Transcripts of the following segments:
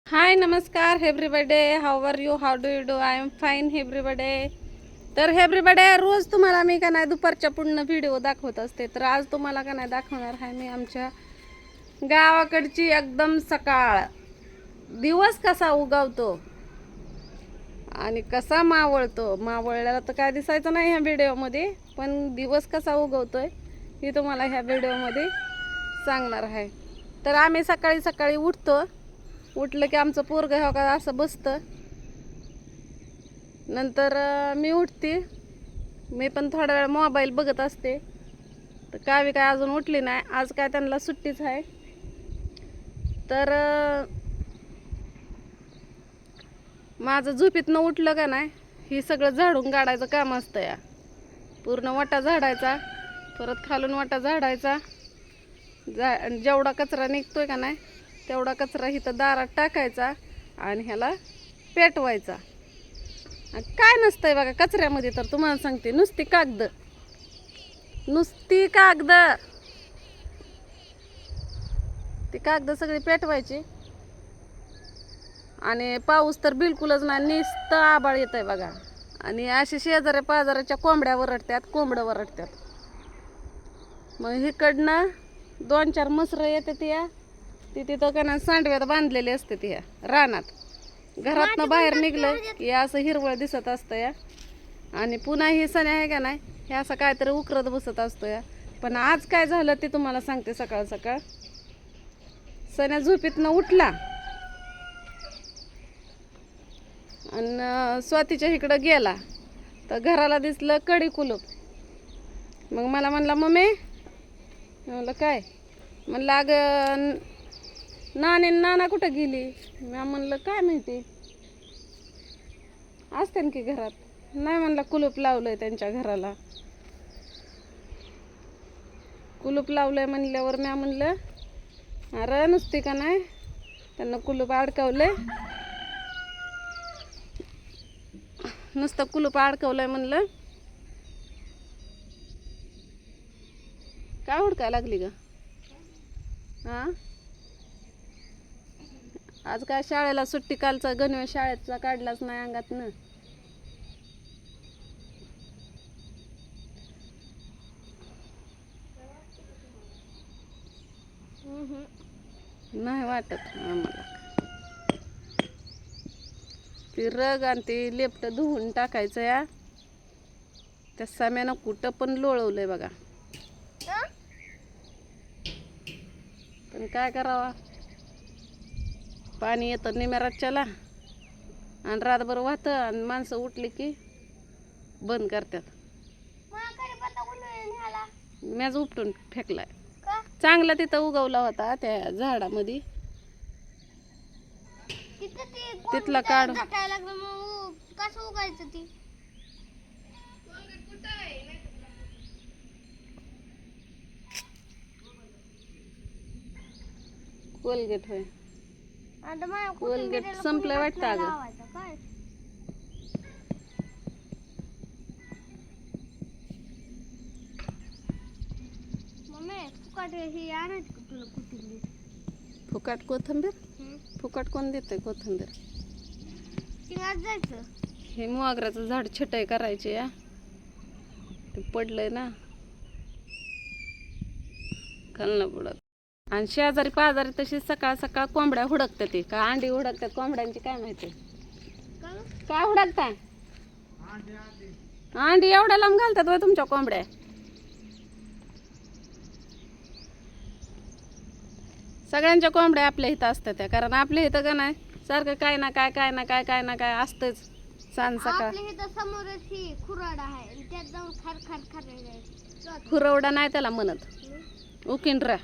हाय नमस्कार एव्हरीबडे. How are you, how do you do? I am fine एव्हरीबडे. तर एव्हरीबडे, रोज तुम्हाला मी का नाही दुपारच्या पूर्ण व्हिडिओ दाखवत असते. तर आज तुम्हाला का नाही दाखवणार आहे मी आमच्या गावाकडची एकदम सकाळ. दिवस कसा उगवतो आणि कसा मावळतो. मावळल्याला तर काय दिसायचं नाही ह्या व्हिडिओमध्ये, पण दिवस कसा उगवतोय हे तुम्हाला ह्या व्हिडिओमध्ये सांगणार आहे. तर आम्ही सकाळी सकाळी उठतो. उठलं की आमचं पोरगं हो का असं बसतं. नंतर मी उठते. मी पण थोडा वेळ मोबाईल बघत असते. तर काय अजून उठली नाही. आज काय त्यांना सुट्टीच आहे. तर माझं झोपीतनं उठलं का नाही, ही सगळं झाडून काढायचं काम असतं या. पूर्ण वाटा झाडायचा, परत खालून वाटा झाडायचा. जेवढा कचरा निघतोय का नाही तेवढा कचरा इथं दारात टाकायचा आणि ह्याला पेटवायचा. काय नसतंय बघा कचऱ्यामध्ये, तर तुम्हाला सांगते नुसती कागद, नुसती कागद. ती कागद सगळी पेटवायची. आणि पाऊस तर बिलकुलच नाही, नुसतं आबाळ येत आहे बघा. आणि असे शेजाऱ्या पाजाराच्या कोंबड्या वरडतात, कोंबडं वरडतात. मग इकडनं 2-4 मसरं येतात या. ती तिथं का ना सांडव्यात बांधलेली असते ती रानात. घरातनं बाहेर निघलं की असं हिरवळ दिसत असतं या. आणि पुन्हा ही सण आहे का नाही, हे असं काहीतरी उकरत बसत असतो या. पण आज काय झालं ते तुम्हाला सांगते. सकाळ सकाळ सण्या झोपीतनं उठला आणि स्वातीच्या इकडं गेला तर घराला दिसलं कडी कुलूप. मग मला म्हणला मम्मी. म्हणलं काय? म्हणलं अगं नाना कुठं गेली? मी म्हणलं काय माहिती, असते ना की घरात. नाही म्हणलं कुलूप लावलंय त्यांच्या घराला. कुलूप लावलंय म्हणल्यावर मी म्हणलं अरे नुसती का नाही, त्यांना कुलूप अडकवलंय, नुसतं कुलूप अडकवलंय म्हणलं. काय हुडकाय लागली ग? हा, आज काय शाळेला सुट्टी? कालचा गणवेश शाळेचा काढलाच नाही अंगात ना. नाही वाटत आम्हाला. ती रग आणि ती लेपट धुवून टाकायचं या. त्या साम्यानं कुठं पण लोळवलंय बघा. पण काय करावा, पाणी येतं निम्या रातच्याला आणि रातभर वाहतं आणि माणसं उठली की बंद करतात. मॅच उपटून फेकलाय. चांगला तिथं उगवला होता त्या झाडामध्ये, तिथला काढ. कसं उगायचं ती? कोलगेट होय. कोलगेट संपलं वाटतं अगं. फुकाट कोथिंबीर? फुकाट कोण देतंय कोथिंबीर? जायचं हे मोगऱ्याचं झाड छटाई करायची या. ते पडलंय ना खालनं पुढं. आणि शेजारी पाजारी तशी सकाळ सकाळ कोंबड्या हुडकतात. ते का अंडी हुडकतात कोंबड्यांची काय माहिती. काय हुडकता? अंडी एवढ्या लांब घालतात वय तुमच्या कोंबड्या? सगळ्यांच्या कोंबड्या आपल्या इथं असतात त्या, कारण आपल्या इथं का नाही सारखं काय ना काय काय ना काय काय ना काय असतंच सांज सकाळ. समोरच ही खुराडा आहे, त्यात जाऊन खार खार खार. खुरवडा नाही त्याला म्हणत, उकिंड्रा.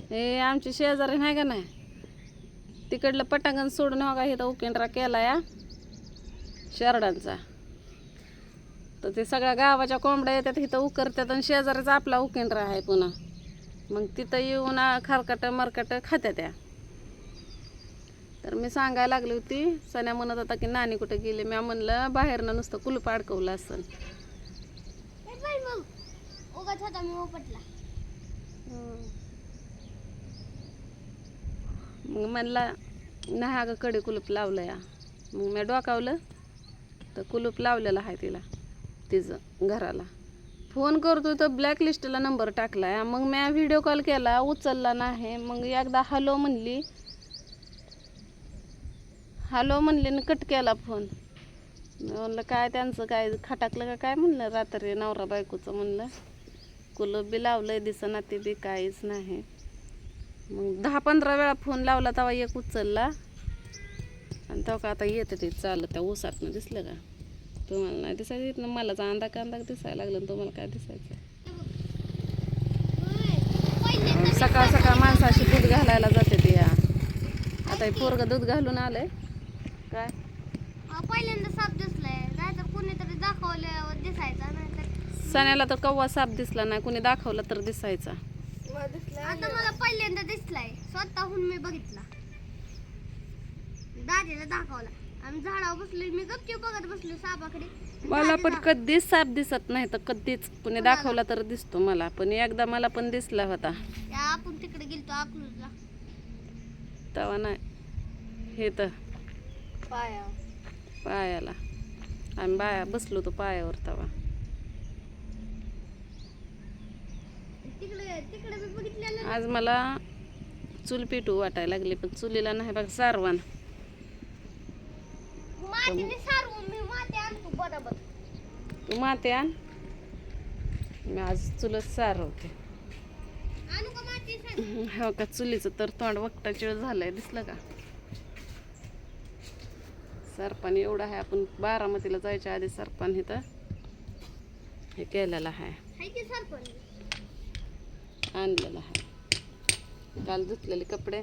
हे आमची शेजारी नाही का नाही, तिकडलं पटांगण सोडून हो का इथं उकिंड्रा केला या शेरडांचा. तर ते सगळ्या गावाच्या कोंबड्या येतात इथं उकरतात आणि शेजारीचा आपला उकिंड्रा आहे पुन्हा. मग तिथं येऊन खारकट मरकट खात्या त्या. तर मी सांगायला लागली होती, सण्या म्हणत होता की नानी कुठे गेली. मी म्हणलं बाहेरनं नुसतं कुलूप अडकवलं असं. मग म्हणला नाही अगं कडे कुलूप लावलं या. मग मी डोकावलं तर कुलूप लावलेलं आहे तिला, तिचं घराला. फोन करतो तर ब्लॅकलिस्टला नंबर टाकला आहे. मग मी व्हिडिओ कॉल केला, उचलला नाही. मग एकदा हॅलो म्हणली आणि कट केला फोन. म्हणलं काय त्यांचं काय खटाकलं का काय म्हणलं रात्री नवरा बायकोचं. म्हणलं कुलूप बी लावलंय दिसना ते बी काहीच नाही. मग 10-15 वेळा फोन लावला तेव्हा एक उचलला. आणि तेव्हा का आता येतं ते चालत त्या ऊसातनं. दिसलं का तुम्हाला? नाही दिसायचं ना, मलाच अंदा कांदा दिसायला लागलं आणि तुम्हाला काय दिसायचं. सकाळ सकाळ माणसाशी दूध घालायला जाते ते या. आता हे पोरगं दूध घालून आलंय काय. पहिल्यांदा साप दिसलाय, नाहीतर कोणीतरी दाखवल्यावर दिसायचा. नाहीतर सण्याला तर कव्वा साप दिसला नाही, कोणी दाखवला तर दिसायचा. आता मला पहिल्यांदा दिसलाय, स्वतःहून मी बघितला. दादीला दाखवला. आम्ही झाडावर बसलोय, मी गपचूप बघत बसलो सापाकडे. मला पण कधीच साप दिसत नाही, तर कधीच कोणी दाखवला तर दिसतो मला. पण एकदा मला पण दिसला होता आपण तिकडे गेलतो अकलूजला. तेव्हा नाही, हे तर पायाला आम्ही बाया बसलो होतो पायावर तेव्हा. तिकडे तिकडे मी बघितलेलं. आज मला चूल पेटू वाटायला लागली, पण चुलीला नाही बघ सारवान. मातीने सारवून मी माती आणतो बरोबर. तू माते आण, मी आज चुलच सारवते. आणू का माती सारवून? हो का, चुलीचं तर तोंड वक्टाचिळ झालंय. दिसलं का सरपण एवढं आहे. आपण बारामतीला जायच्या आधी सरपण इथं हे केलेलं आहे, हाय की सरपण आणलेलं आहे. काल धुतलेले कपडे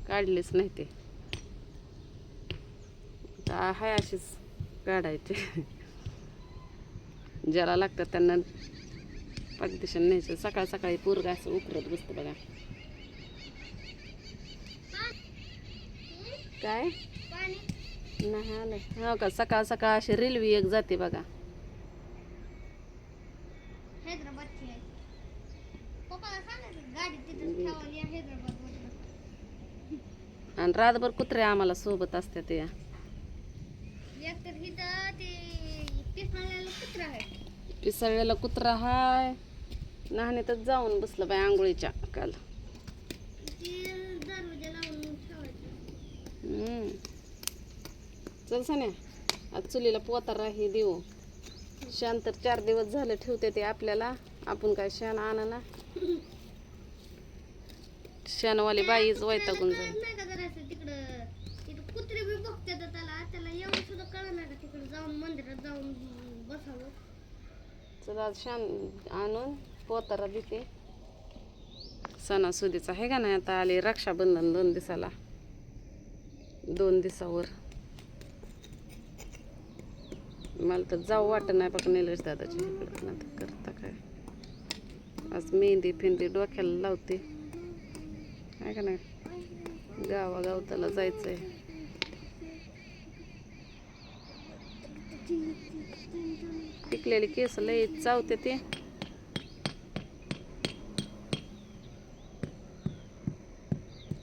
काढलेच नाही ते, आता आहे अशीच काढायचे. ज्याला लागतात त्यांना पगदिशन न्यायचं. सकाळ सकाळी पोरगं असं उकरत बसतं बघा. काय पाणी नाही आलं हो का. सकाळ सकाळ अशी रेल्वे एक जाते बघा. हैदराबादची आहे. पप्पाला सांगायचं गाडी तिथं ठेवायला या हैदराबादवरून. आणि रातभर कुत्रे आम्हाला सोबत असतात त्या. एकतर इथं ते पिसाळलेलं कुत्रं आहे. पिसळलेला कुत्रा हाय. नाहणीतच जाऊन बसलं बाई आंघोळीच्या काल. ती दरवाजा लावून ठेवायचं. चल सण्या, आज चुलीला पोतारा हे देऊ. शान तर 4 दिवस झाले ठेवते ते आपल्याला. आपण काय शान आणा, शानवाली बाईच वैतागून जाईल. नाही का जरासं तिकडं तिथं कुत्रे बी बघतात त्याला एवढं सुद्धा कळलं नाही का तिकडे जाऊन मंदिरात जाऊन बसावं. चला आज शान आणून पोतारा देते. सणासुदीचा आहे का नाही. आता आले रक्षाबंधन 2 दिवसाला, 2 दिवसावर. मला तर जाऊ वाटत नाही बघ निलेश दादाच्या इकडं. ना तर करता काय, आज मेहंदी फिंदी डोक्याला लावते आहे का नाही. गावागावताला जायचंय. पिकलेली केस लय चावते ते.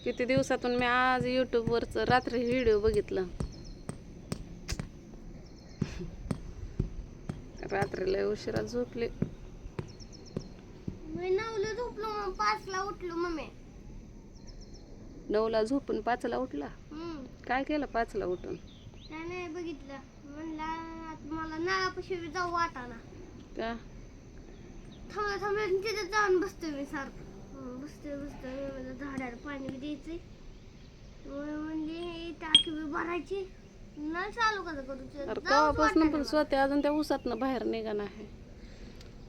किती दिवसातून मी आज यूट्यूबवरचं रात्री व्हिडिओ बघितलं. रात्री लय उशिरा झोपले. मी 9ला झोपलो, मग 5ला उठलो मम्मी. 9ला झोपून 5ला उठला. काय केलं 5ला उठून? काय नाही बघितलं. म्हणला मला नळापाशी जाऊ वाटाना का थांबा तिथे जाऊन बसतोय मी सारखं. बसतोय झाडाला पाणी द्यायचंय. म्हणली टाकी बी भरायची. नळ चालू कसं करू? अरे कवापासून पण स्वतः अजून त्या ऊसातनं बाहेर निघा नाही.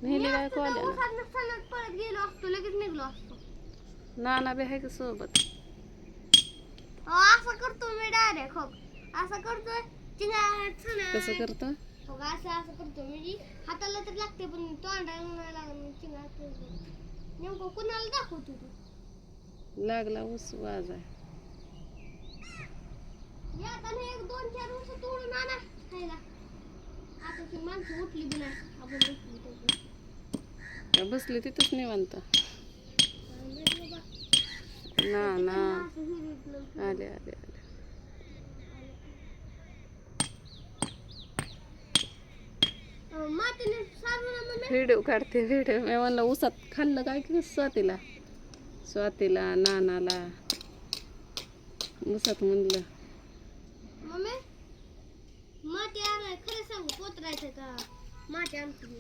नेली काय कोल्याला. पळत गेलो असतो, लगेच निघलो असतो. नाना बी आहे का सोबत? असं करतो मी डायरेक्ट. हो असं करतोय. कसं करतो? हो असं करतो मी. हाताला तर लागते पण तोंडाला नाही लागत. चिंगाट नेमकं कुणाला दाखवतो तू? लागला ऊस वाज आहे. याताना 1-2-4 वर्ष तोडून आणा खायला. आता ती माणसं उठली बी नाही. आपण उठली तर बसली तिथंच निवांत. ना आले आले आले. मातीने सारून ना मम्मी. व्हिडिओ काढते व्हिडिओ. मी म्हणलं उसात खाल्लं काय की स्वातीला नानाला उसात म्हणलं. मम्मी माती आणाय खरं सांगू कोतरायचं का माती आणतो मी.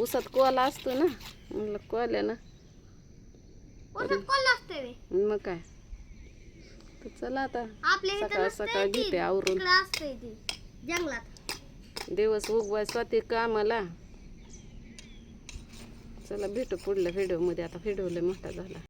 उसात कोला असतो ना, म्हणलं कोल्यानं ओसत कोल्हा असते रे. मग काय. तर चला आता आपल्या इथं सकाळ नसतंय सकाळ ती. घेते आवरून. तिकडं असतंय ती जंगलात. दिवस उगवाय स्वाती कामाला. चला भेटू पुढल्या व्हिडिओ मध्ये. आता व्हिडिओ लय मोठा झाला.